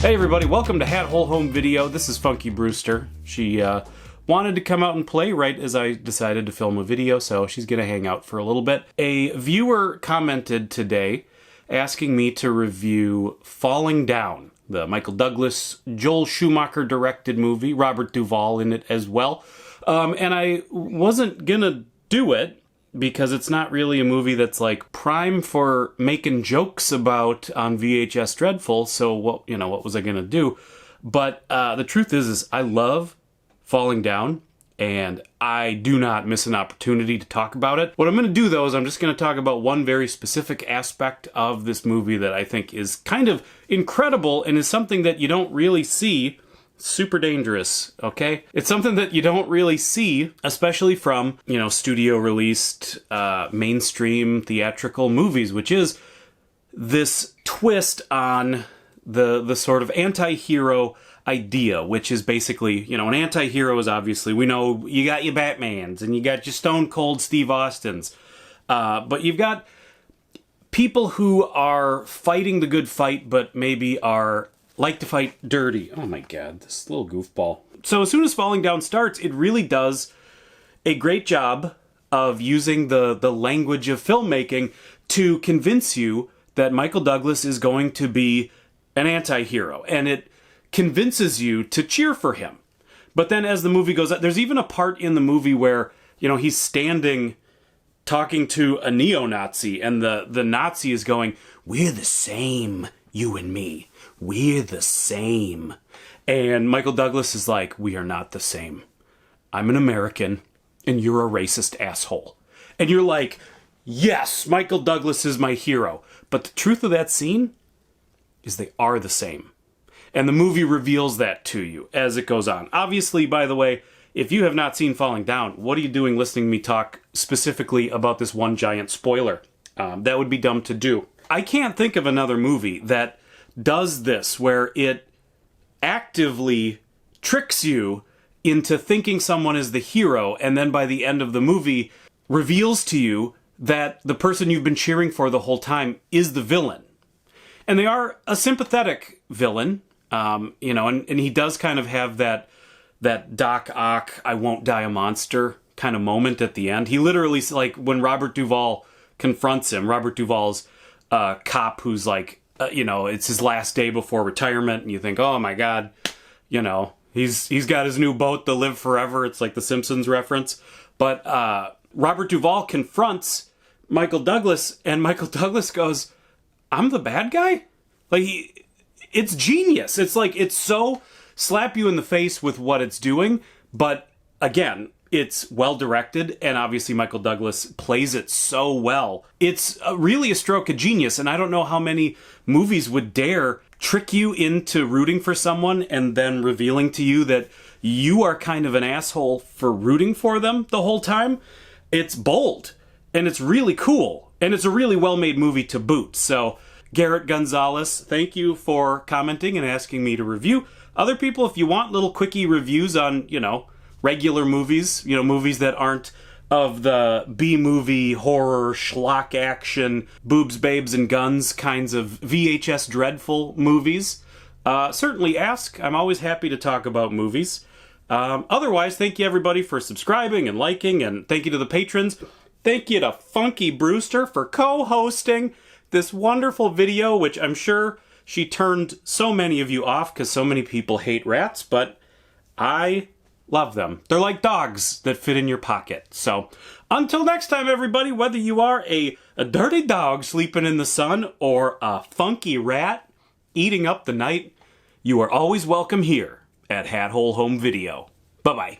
Hey everybody, welcome to Hat Hole Home Video. This is Funky Brewster. She wanted to come out and play right as I decided to film a video, so she's gonna hang out for a little bit. A viewer commented today asking me to review Falling Down, the Michael Douglas, Joel Schumacher directed movie, Robert Duvall in it as well. And I wasn't gonna do it because it's not really a movie that's like prime for making jokes about on VHS Dreadful, so what was I gonna do? But the truth is I love Falling Down, and I do not miss an opportunity to talk about it. What I'm gonna do though is I'm just gonna talk about one very specific aspect of this movie that I think is kind of incredible and is something that you don't really see. Super dangerous, okay? It's something that you don't really see, especially from, studio-released, mainstream theatrical movies, which is this twist on the sort of anti-hero idea, which is basically, an anti-hero is obviously, we know you got your Batmans, and you got your Stone Cold Steve Austins, but you've got people who are fighting the good fight, but maybe like to fight dirty. Oh my god, this little goofball. So as soon as Falling Down starts, it really does a great job of using the language of filmmaking to convince you that Michael Douglas is going to be an anti-hero, and it convinces you to cheer for him. But then as the movie goes on, there's even a part in the movie where, he's standing talking to a neo-Nazi, and the Nazi is going, "We're the same, you and me. We're the same." And Michael Douglas is like, "We are not the same. I'm an American, and you're a racist asshole." And you're like, yes, Michael Douglas is my hero. But the truth of that scene is they are the same. And the movie reveals that to you as it goes on. Obviously, by the way, if you have not seen Falling Down, what are you doing listening to me talk specifically about this one giant spoiler? That would be dumb to do. I can't think of another movie that does this, where it actively tricks you into thinking someone is the hero, and then by the end of the movie reveals to you that the person you've been cheering for the whole time is the villain. And they are a sympathetic villain, and he does kind of have that Doc Ock, I won't die a monster kind of moment at the end. He literally, like, when Robert Duvall confronts him, Robert Duvall's cop who's like, it's his last day before retirement, and you think, oh my god, he's got his new boat to live forever. It's like the Simpsons reference. But Robert Duvall confronts Michael Douglas, and Michael Douglas goes, "I'm the bad guy?" Like, it's genius. It's like, it's so slap you in the face with what it's doing, but again, it's well directed, and obviously Michael Douglas plays it so well. It's really a stroke of genius, and I don't know how many movies would dare trick you into rooting for someone and then revealing to you that you are kind of an asshole for rooting for them the whole time. It's bold, and it's really cool, and it's a really well-made movie to boot. So, Garrett Gonzalez, thank you for commenting and asking me to review. Other people, if you want little quickie reviews on, regular movies, movies that aren't of the B-movie, horror, schlock action, boobs, babes, and guns kinds of VHS Dreadful movies, certainly ask. I'm always happy to talk about movies. Otherwise, thank you everybody for subscribing and liking, and thank you to the patrons. Thank you to Funky Brewster for co-hosting this wonderful video, which I'm sure she turned so many of you off because so many people hate rats, but I love them. They're like dogs that fit in your pocket. So, until next time, everybody, whether you are a dirty dog sleeping in the sun or a funky rat eating up the night, you are always welcome here at Hat Hole Home Video. Bye-bye.